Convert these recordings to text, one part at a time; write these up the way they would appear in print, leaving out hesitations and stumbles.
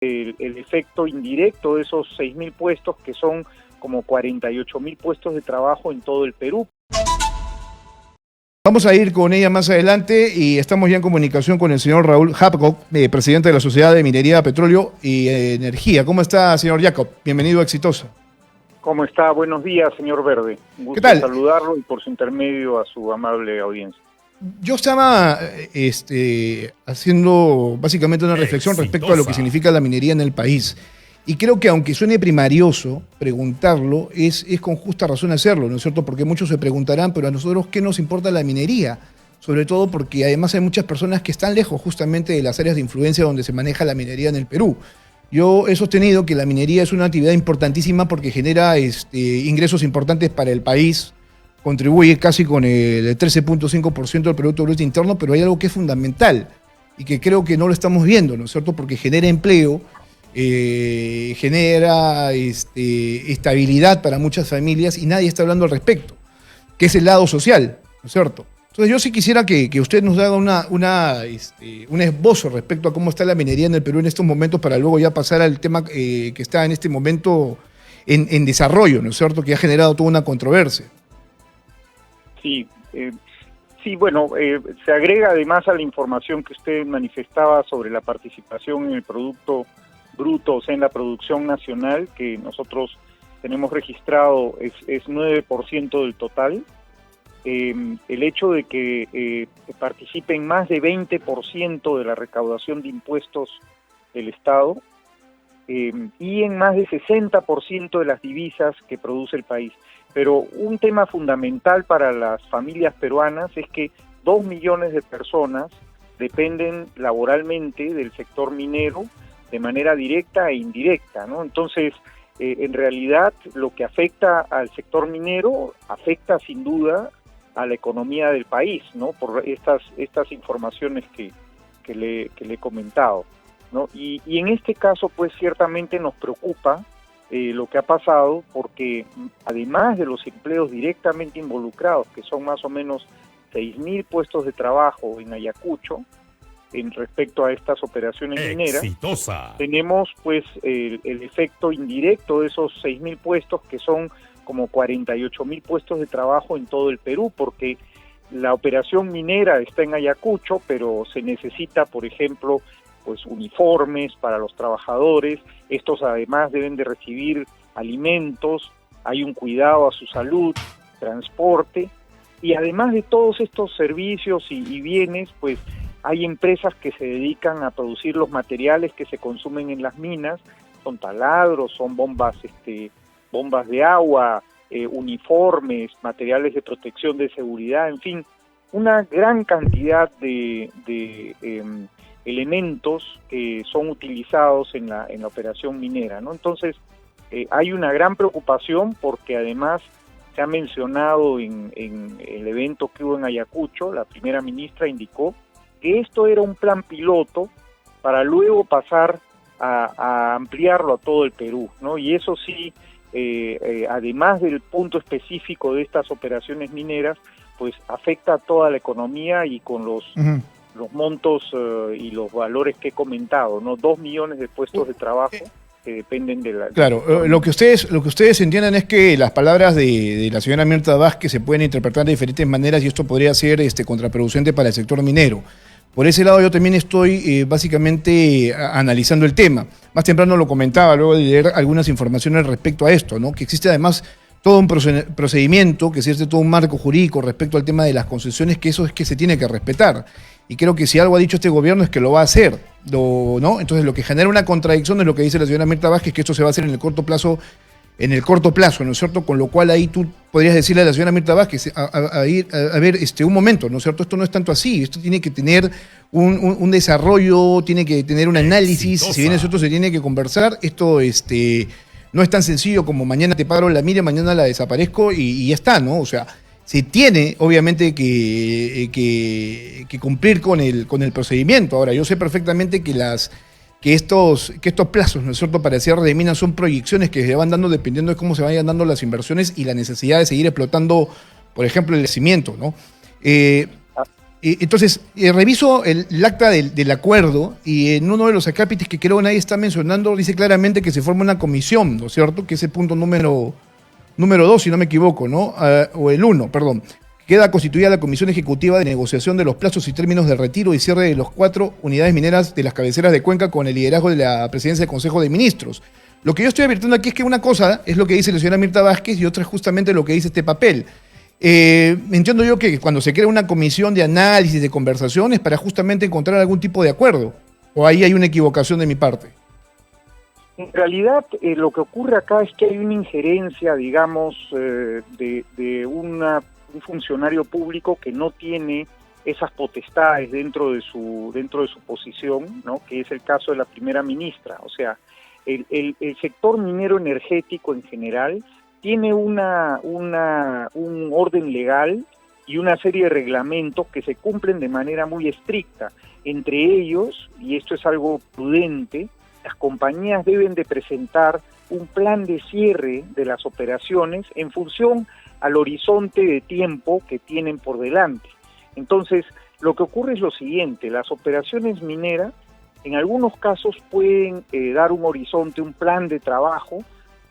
el efecto indirecto de esos 6.000 puestos, que son como 48.000 puestos de trabajo en todo el Perú. Vamos a ir con ella más adelante y estamos ya en comunicación con el señor Raúl Jacob, presidente de la Sociedad de Minería, Petróleo y Energía. ¿Cómo está, señor Jacob? Bienvenido a Exitosa. ¿Cómo está? Buenos días, señor Verde. Un gusto saludarlo y por su intermedio a su amable audiencia. Yo estaba haciendo básicamente una reflexión respecto a lo que significa la minería en el país. Y creo que aunque suene primarioso preguntarlo, es con justa razón hacerlo, ¿no es cierto? Porque muchos se preguntarán, pero a nosotros, ¿qué nos importa la minería? Sobre todo porque además hay muchas personas que están lejos justamente de las áreas de influencia donde se maneja la minería en el Perú. Yo he sostenido que la minería es una actividad importantísima porque genera ingresos importantes para el país, contribuye casi con el 13.5% del Producto Bruto Interno, pero hay algo que es fundamental y que creo que no lo estamos viendo, ¿no es cierto? Porque genera empleo, genera estabilidad para muchas familias y nadie está hablando al respecto, que es el lado social, ¿no es cierto? Entonces yo sí quisiera que usted nos haga un esbozo respecto a cómo está la minería en el Perú en estos momentos para luego ya pasar al tema que está en este momento en desarrollo, ¿no es cierto? Que ha generado toda una controversia. Sí, bueno, se agrega además a la información que usted manifestaba sobre la participación en el Producto Bruto, o sea, en la producción nacional, que nosotros tenemos registrado es 9% del total. El hecho de que participen más de 20% de la recaudación de impuestos del Estado y en más de 60% de las divisas que produce el país. Pero un tema fundamental para las familias peruanas es que 2 millones de personas dependen laboralmente del sector minero de manera directa e indirecta, ¿no? Entonces, en realidad, lo que afecta al sector minero afecta sin duda a la economía del país, ¿no? Por estas informaciones que le he comentado, ¿no? Y en este caso, pues ciertamente nos preocupa lo que ha pasado, porque además de los empleos directamente involucrados, que son más o menos 6.000 puestos de trabajo en Ayacucho, en respecto a estas operaciones mineras, tenemos pues el efecto indirecto de esos 6.000 puestos, que son como 48.000 puestos de trabajo en todo el Perú, porque la operación minera está en Ayacucho, pero se necesita, por ejemplo, pues uniformes para los trabajadores. Estos además deben de recibir alimentos, hay un cuidado a su salud, transporte, y además de todos estos servicios y bienes, pues hay empresas que se dedican a producir los materiales que se consumen en las minas, son taladros, son bombas de agua, uniformes, materiales de protección de seguridad, en fin, una gran cantidad de elementos que son utilizados en la operación minera, ¿no? Entonces, hay una gran preocupación porque además se ha mencionado en el evento que hubo en Ayacucho, la primera ministra indicó que esto era un plan piloto para luego pasar a ampliarlo a todo el Perú, ¿no? Y eso sí, además del punto específico de estas operaciones mineras, pues afecta a toda la economía y con los montos y los valores que he comentado, ¿no? 2 millones de puestos de trabajo que dependen de la... Claro, lo que ustedes entienden es que las palabras de la señora Mirta Vázquez se pueden interpretar de diferentes maneras y esto podría ser contraproducente para el sector minero. Por ese lado yo también estoy básicamente analizando el tema. Más temprano lo comentaba luego de leer algunas informaciones respecto a esto, ¿no? Que existe además todo un procedimiento, que existe todo un marco jurídico respecto al tema de las concesiones, que eso es que se tiene que respetar. Y creo que si algo ha dicho este gobierno es que lo va a hacer, ¿no? Entonces lo que genera una contradicción es lo que dice la señora Mirta Vázquez, que esto se va a hacer en el corto plazo, ¿no es cierto? Con lo cual ahí tú podrías decirle a la señora Mirta Vázquez, a ver, un momento, ¿no es cierto? Esto no es tanto así, esto tiene que tener un desarrollo, tiene que tener un análisis, si bien eso se tiene que conversar, esto no es tan sencillo como mañana te paro la mira, mañana la desaparezco y ya está, ¿no? O sea, se tiene obviamente que cumplir con el procedimiento. Ahora, yo sé perfectamente que estos plazos, ¿no es cierto?, para cierre de minas son proyecciones que se van dando dependiendo de cómo se vayan dando las inversiones y la necesidad de seguir explotando, por ejemplo, el yacimiento, ¿no? Entonces, reviso el acta del acuerdo y en uno de los acápites que creo nadie está mencionando dice claramente que se forma una comisión, ¿no es cierto? Que es el punto número 2, si no me equivoco, ¿no? O el 1, perdón. Queda constituida la Comisión Ejecutiva de Negociación de los plazos y términos de retiro y cierre de los 4 unidades mineras de las cabeceras de Cuenca con el liderazgo de la Presidencia del Consejo de Ministros. Lo que yo estoy advirtiendo aquí es que una cosa es lo que dice la señora Mirta Vázquez y otra es justamente lo que dice este papel. Entiendo yo que cuando se crea una comisión de análisis, de conversaciones, para justamente encontrar algún tipo de acuerdo, o ahí hay una equivocación de mi parte. En realidad, lo que ocurre acá es que hay una injerencia, digamos, de un funcionario público que no tiene esas potestades dentro de su posición, ¿no? Que es el caso de la primera ministra. O sea, el sector minero energético en general tiene un orden legal y una serie de reglamentos que se cumplen de manera muy estricta. Entre ellos, y esto es algo prudente, las compañías deben de presentar un plan de cierre de las operaciones en función al horizonte de tiempo que tienen por delante. Entonces, lo que ocurre es lo siguiente: las operaciones mineras en algunos casos pueden dar un horizonte, un plan de trabajo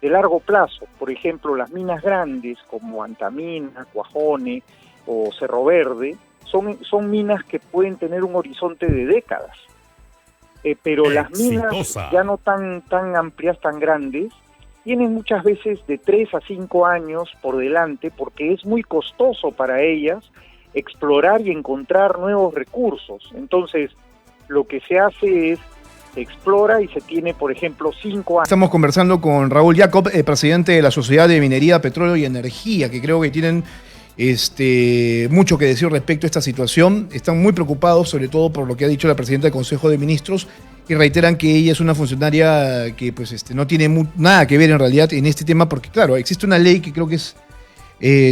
de largo plazo. Por ejemplo, las minas grandes como Antamina, Cuajone o Cerro Verde son minas que pueden tener un horizonte de décadas. Pero las minas ya no tan amplias, tan grandes, tienen muchas veces de 3 a 5 años por delante, porque es muy costoso para ellas explorar y encontrar nuevos recursos. Entonces, lo que se hace es se explora y se tiene, por ejemplo, 5 años. Estamos conversando con Raúl Jacob, presidente de la Sociedad de Minería, Petróleo y Energía, que creo que tienen mucho que decir respecto a esta situación. Están muy preocupados, sobre todo por lo que ha dicho la presidenta del Consejo de Ministros, y reiteran que ella es una funcionaria que pues, no tiene nada que ver en realidad en este tema, porque claro, existe una ley que creo que es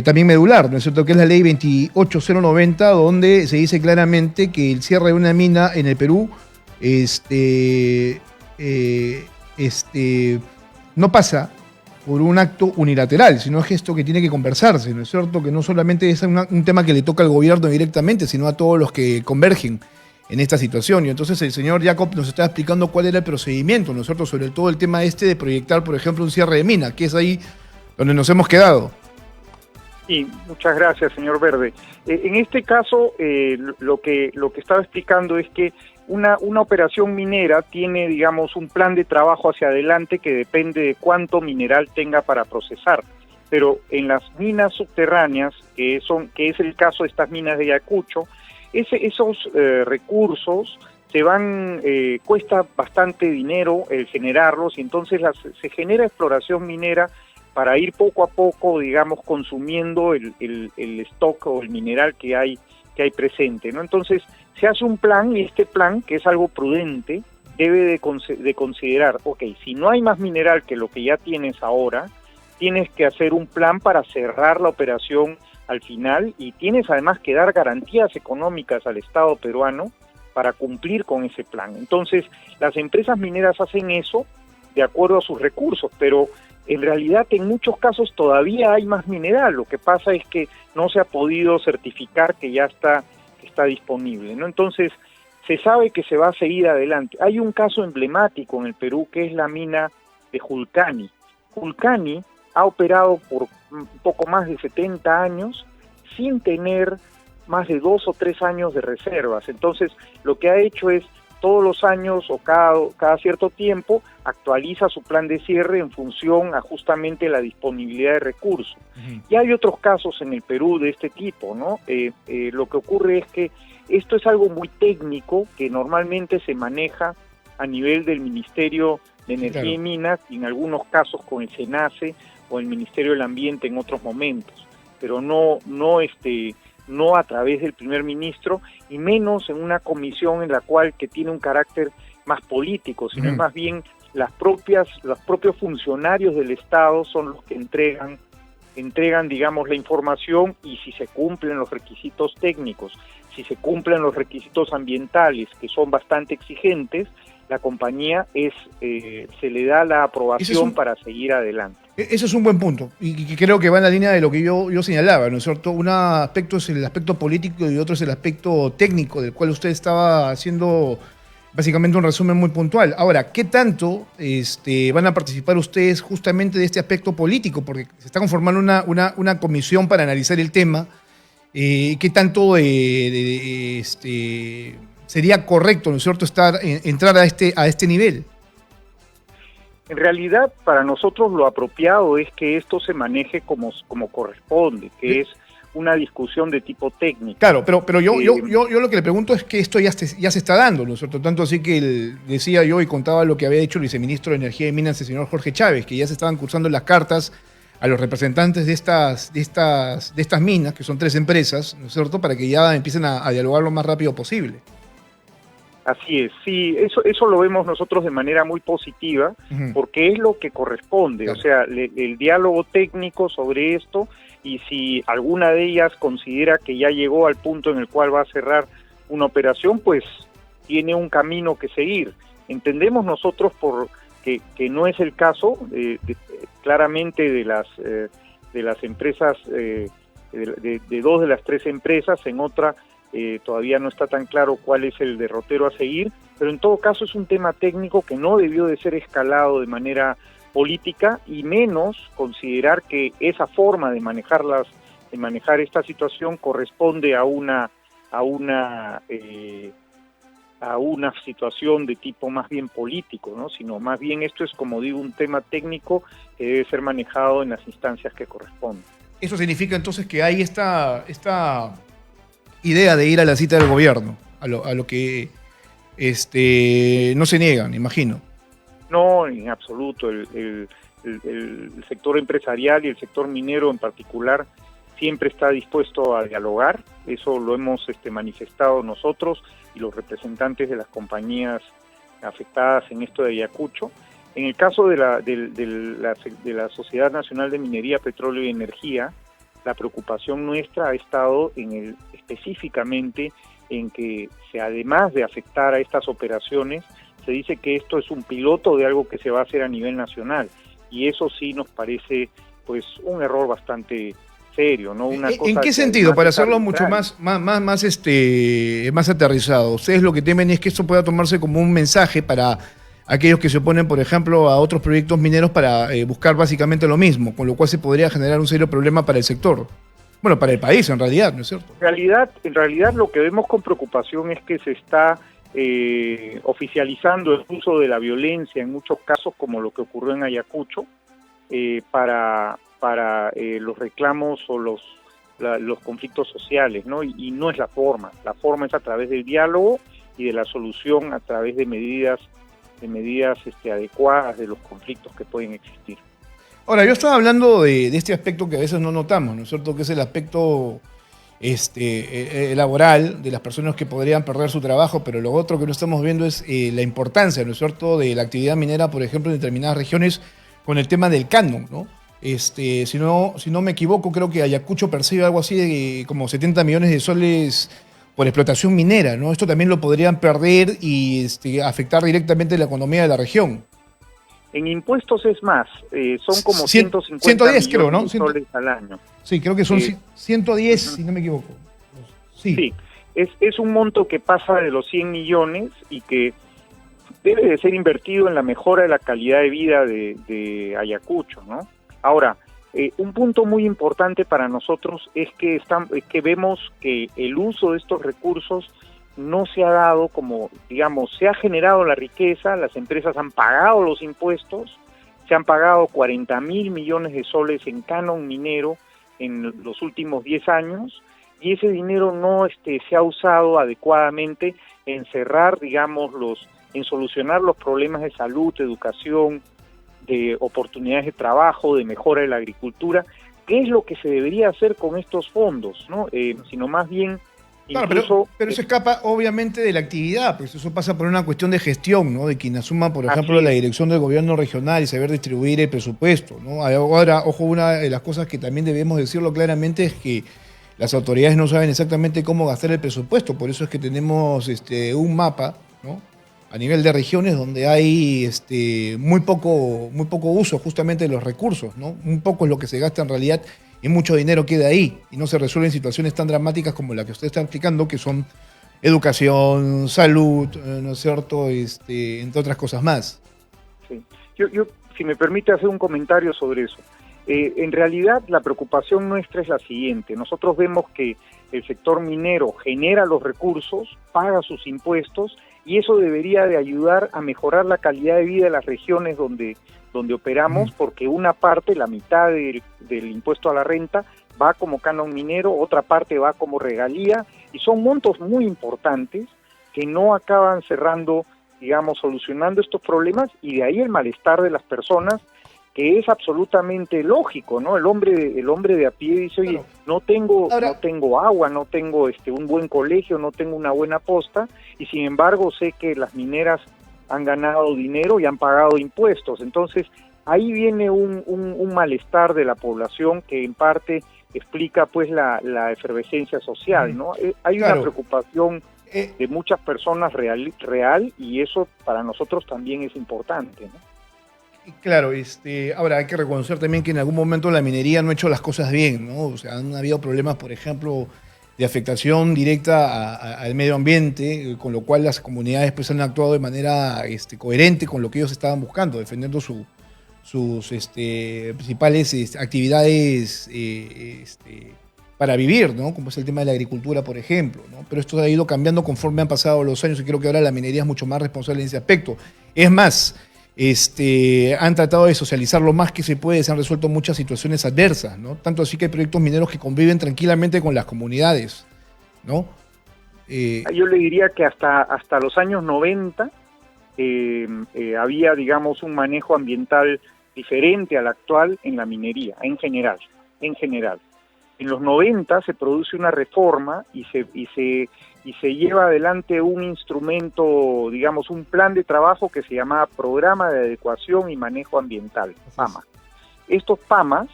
también medular, ¿no es cierto?, que es la ley 28090, donde se dice claramente que el cierre de una mina en el Perú no pasa por un acto unilateral, sino es esto que tiene que conversarse, ¿no es cierto?, que no solamente es un tema que le toca al gobierno directamente, sino a todos los que convergen en esta situación. Y entonces el señor Jacob nos está explicando cuál era el procedimiento, ¿no es cierto?, sobre todo el tema de proyectar, por ejemplo, un cierre de mina, que es ahí donde nos hemos quedado. Sí, muchas gracias, señor Verde. En este caso, lo que estaba explicando es que una operación minera tiene, digamos, un plan de trabajo hacia adelante que depende de cuánto mineral tenga para procesar. Pero en las minas subterráneas, que es el caso de estas minas de Ayacucho, esos recursos cuesta bastante dinero el generarlos, y entonces se genera exploración minera para ir poco a poco, digamos, consumiendo el stock o el mineral que hay presente, ¿no? Entonces, se hace un plan, y este plan, que es algo prudente, debe de considerar, ok, si no hay más mineral que lo que ya tienes ahora, tienes que hacer un plan para cerrar la operación al final, y tienes además que dar garantías económicas al Estado peruano para cumplir con ese plan. Entonces, las empresas mineras hacen eso de acuerdo a sus recursos, pero en realidad en muchos casos todavía hay más mineral. Lo que pasa es que no se ha podido certificar que ya está disponible, ¿no? Entonces, se sabe que se va a seguir adelante. Hay un caso emblemático en el Perú, que es la mina de Julcani. Julcani ha operado por un poco más de 70 años sin tener más de 2 o 3 años de reservas. Entonces, lo que ha hecho es todos los años o cada cierto tiempo actualiza su plan de cierre en función a justamente la disponibilidad de recursos. Uh-huh. Y hay otros casos en el Perú de este tipo, ¿no? Lo que ocurre es que esto es algo muy técnico que normalmente se maneja a nivel del Ministerio de Energía, claro, y Minas, y en algunos casos con el SENACE o el Ministerio del Ambiente en otros momentos, pero no a través del primer ministro, y menos en una comisión en la cual que tiene un carácter más político, sino más bien los propios funcionarios del Estado son los que entregan, digamos, la información, y si se cumplen los requisitos técnicos, si se cumplen los requisitos ambientales, que son bastante exigentes, la compañía se le da la aprobación para seguir adelante. Ese es un buen punto y creo que va en la línea de lo que yo señalaba, ¿no es cierto? Un aspecto es el aspecto político y otro es el aspecto técnico, del cual usted estaba haciendo básicamente un resumen muy puntual. Ahora, ¿qué tanto van a participar ustedes justamente de este aspecto político? Porque se está conformando una comisión para analizar el tema. ¿Qué tanto sería correcto, ¿no es cierto?, entrar a este nivel? En realidad, para nosotros lo apropiado es que esto se maneje como corresponde, que es una discusión de tipo técnico. Claro, pero yo lo que le pregunto es que esto ya se está dando, ¿no es cierto? Tanto así que decía yo y contaba lo que había dicho el viceministro de Energía y Minas, el señor Jorge Chávez, que ya se estaban cursando las cartas a los representantes de estas minas, que son 3 empresas, ¿no es cierto?, para que ya empiecen a dialogar lo más rápido posible. Así es, sí, eso lo vemos nosotros de manera muy positiva, porque es lo que corresponde, claro. O sea, el diálogo técnico sobre esto, y si alguna de ellas considera que ya llegó al punto en el cual va a cerrar una operación, pues tiene un camino que seguir. Entendemos nosotros que no es el caso, claramente de las empresas, de 2 de las 3 empresas, en otra todavía no está tan claro cuál es el derrotero a seguir, pero en todo caso es un tema técnico que no debió de ser escalado de manera política, y menos considerar que esa forma de manejar esta situación corresponde a una situación de tipo más bien político, ¿no? Sino más bien esto es, como digo, un tema técnico que debe ser manejado en las instancias que corresponden. Eso significa entonces que hay esta idea de ir a la cita del gobierno, a lo que no se niegan, imagino. No, en absoluto. El sector empresarial y el sector minero en particular siempre está dispuesto a dialogar. Eso lo hemos manifestado nosotros y los representantes de las compañías afectadas en esto de Ayacucho. En el caso de la Sociedad Nacional de Minería, Petróleo y Energía, la preocupación nuestra ha estado específicamente en que además de afectar a estas operaciones, se dice que esto es un piloto de algo que se va a hacer a nivel nacional, y eso sí nos parece pues un error bastante serio, ¿no? ¿En qué sentido? Para hacerlo mucho más aterrizado, ustedes lo que temen es que esto pueda tomarse como un mensaje para aquellos que se oponen, por ejemplo, a otros proyectos mineros para buscar básicamente lo mismo, con lo cual se podría generar un serio problema para el sector. Bueno, para el país en realidad, ¿no es cierto? En realidad lo que vemos con preocupación es que se está oficializando el uso de la violencia en muchos casos, como lo que ocurrió en Ayacucho, para los reclamos o los conflictos sociales, ¿no? Y no es la forma es a través del diálogo y de la solución a través de medidas adecuadas de los conflictos que pueden existir. Ahora, yo estaba hablando de este aspecto que a veces no notamos, ¿no es cierto?, que es el aspecto laboral de las personas que podrían perder su trabajo, pero lo otro que no estamos viendo es la importancia, ¿no es cierto?, de la actividad minera, por ejemplo, en determinadas regiones con el tema del canon, ¿no? Si no me equivoco, creo que Ayacucho percibe algo así de como 70 millones de soles por explotación minera, ¿no? Esto también lo podrían perder y afectar directamente la economía de la región. En impuestos es más, son como 150 110, creo, ¿no? de soles al año. Sí, creo que son 110, si no me equivoco. Sí, es un monto que pasa de los 100 millones y que debe de ser invertido en la mejora de la calidad de vida de Ayacucho, ¿no? Ahora, un punto muy importante para nosotros es que vemos que el uso de estos recursos no se ha dado como, digamos, se ha generado la riqueza, las empresas han pagado los impuestos, se han pagado 40.000 millones de soles en canon minero en los últimos 10 años, y ese dinero no se ha usado adecuadamente en cerrar, digamos, en solucionar los problemas de salud, de educación, de oportunidades de trabajo, de mejora de la agricultura. ¿Qué es lo que se debería hacer con estos fondos, ¿no? Sino más bien... Claro, pero eso escapa obviamente de la actividad, pues eso pasa por una cuestión de gestión, ¿no? De quien asuma, por ejemplo, la dirección del gobierno regional y saber distribuir el presupuesto, ¿no? Ahora, ojo, una de las cosas que también debemos decirlo claramente es que las autoridades no saben exactamente cómo gastar el presupuesto, por eso es que tenemos un mapa, ¿no?, a nivel de regiones donde hay muy poco uso justamente de los recursos, ¿no? Un poco es lo que se gasta en realidad y mucho dinero queda ahí y no se resuelven situaciones tan dramáticas como la que usted está explicando, que son educación, salud, ¿no es cierto? Entre otras cosas más. Sí. Yo, si me permite hacer un comentario sobre eso. En realidad la preocupación nuestra es la siguiente. Nosotros vemos que el sector minero genera los recursos, paga sus impuestos y eso debería de ayudar a mejorar la calidad de vida de las regiones donde operamos, porque una parte, la mitad del impuesto a la renta, va como canon minero, otra parte va como regalía, y son montos muy importantes que no acaban cerrando, digamos, solucionando estos problemas, y de ahí el malestar de las personas, que es absolutamente lógico, ¿no? El hombre de a pie dice, oye, no tengo agua, no tengo un buen colegio, no tengo una buena posta, y sin embargo sé que las mineras han ganado dinero y han pagado impuestos. Entonces, ahí viene un malestar de la población que en parte explica pues la efervescencia social, ¿no? Hay una preocupación de muchas personas real, y eso para nosotros también es importante, ¿no? Claro, ahora hay que reconocer también que en algún momento la minería no ha hecho las cosas bien, ¿no? O sea, han habido problemas, por ejemplo, de afectación directa al medio ambiente, con lo cual las comunidades pues han actuado de manera coherente con lo que ellos estaban buscando, defendiendo sus principales actividades para vivir, ¿no? Como es el tema de la agricultura, por ejemplo, ¿no? Pero esto ha ido cambiando conforme han pasado los años y creo que ahora la minería es mucho más responsable en ese aspecto. Es más, han tratado de socializar lo más que se puede, se han resuelto muchas situaciones adversas, ¿no? Tanto así que hay proyectos mineros que conviven tranquilamente con las comunidades, ¿no? Yo le diría que hasta los años 90 había, digamos, un manejo ambiental diferente al actual en la minería, en general. En los 90 se produce una reforma y se lleva adelante un instrumento, digamos, un plan de trabajo que se llamaba Programa de Adecuación y Manejo Ambiental, PAMA. Estos PAMAs,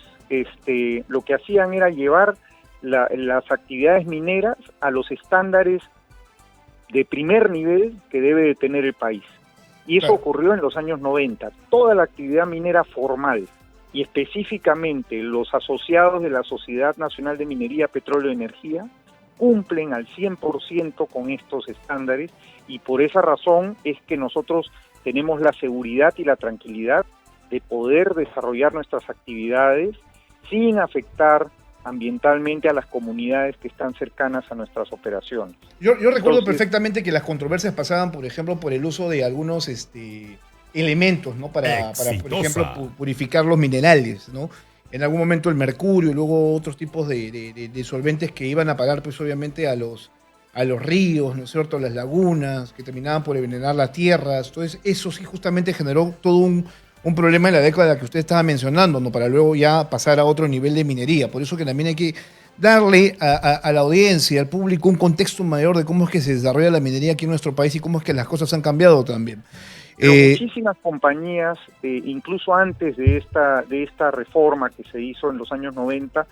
lo que hacían era llevar las actividades mineras a los estándares de primer nivel que debe de tener el país. Y eso ocurrió en los años 90. Toda la actividad minera formal, y específicamente los asociados de la Sociedad Nacional de Minería, Petróleo y Energía, cumplen al 100% con estos estándares, y por esa razón es que nosotros tenemos la seguridad y la tranquilidad de poder desarrollar nuestras actividades sin afectar ambientalmente a las comunidades que están cercanas a nuestras operaciones. Yo recuerdo perfectamente que las controversias pasaban, por ejemplo, por el uso de algunos elementos, ¿no? Para, por ejemplo, purificar los minerales, ¿no? En algún momento el mercurio y luego otros tipos de solventes que iban a parar, pues obviamente, a los ríos, ¿no es cierto?, a las lagunas, que terminaban por envenenar las tierras. Entonces, eso sí justamente generó todo un problema en la década que usted estaba mencionando, ¿no? Para luego ya pasar a otro nivel de minería. Por eso que también hay que darle a la audiencia, al público, un contexto mayor de cómo es que se desarrolla la minería aquí en nuestro país y cómo es que las cosas han cambiado también. Pero muchísimas compañías, incluso antes de esta reforma que se hizo en los años 90,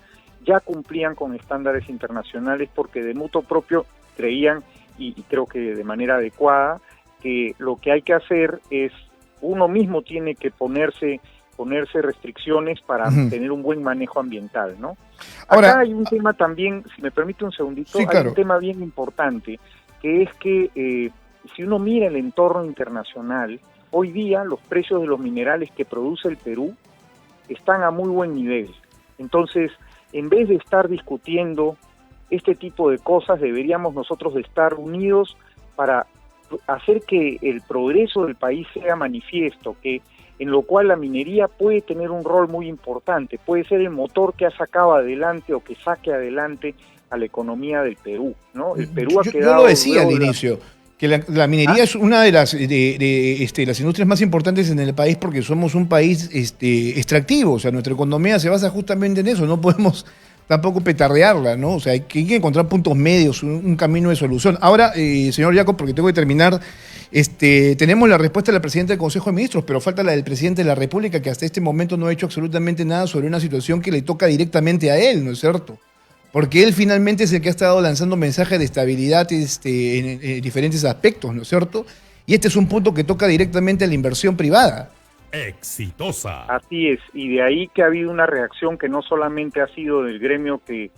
ya cumplían con estándares internacionales porque de mutuo propio creían, y creo que de manera adecuada, que lo que hay que hacer es, uno mismo tiene que ponerse restricciones para tener un buen manejo ambiental, ¿no? Ahora, acá hay un tema también, si me permite un segundito, sí, claro. Hay un tema bien importante, que es que si uno mira el entorno internacional, hoy día los precios de los minerales que produce el Perú están a muy buen nivel. Entonces, en vez de estar discutiendo este tipo de cosas, deberíamos nosotros de estar unidos para hacer que el progreso del país sea manifiesto, en lo cual la minería puede tener un rol muy importante, puede ser el motor que ha sacado adelante o que saque adelante a la economía del Perú, ¿no? El Perú ha quedado... Yo lo decía al inicio, que la minería es una de las industrias más importantes en el país porque somos un país extractivo, o sea, nuestra economía se basa justamente en eso, no podemos tampoco petardearla, ¿no? O sea, hay que encontrar puntos medios, un camino de solución. Ahora, señor Jacob, porque tengo que terminar, tenemos la respuesta del presidente del Consejo de Ministros, pero falta la del presidente de la República, que hasta este momento no ha hecho absolutamente nada sobre una situación que le toca directamente a él, ¿no es cierto? Porque él finalmente es el que ha estado lanzando mensajes de estabilidad en diferentes aspectos, ¿no es cierto? y este es un punto que toca directamente a la inversión privada. Exitosa. Así es, y de ahí que ha habido una reacción que no solamente ha sido del gremio que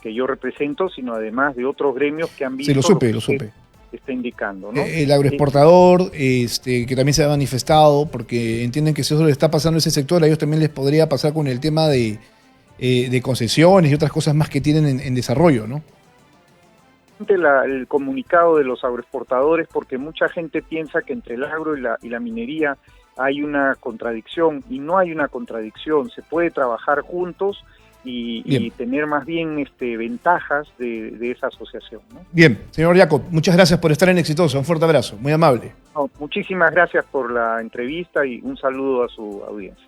yo represento, sino además de otros gremios que han visto Sí, lo supe. Está indicando, ¿no? El agroexportador, que también se ha manifestado, porque entienden que si eso le está pasando a ese sector, a ellos también les podría pasar con el tema de concesiones y otras cosas más que tienen en desarrollo, ¿no? El comunicado de los agroexportadores, porque mucha gente piensa que entre el agro y la minería hay una contradicción, y no hay una contradicción, se puede trabajar juntos y tener más bien ventajas de esa asociación, ¿no? Bien, señor Jacob, muchas gracias por estar en Exitosa, un fuerte abrazo, muy amable. No, muchísimas gracias por la entrevista y un saludo a su audiencia.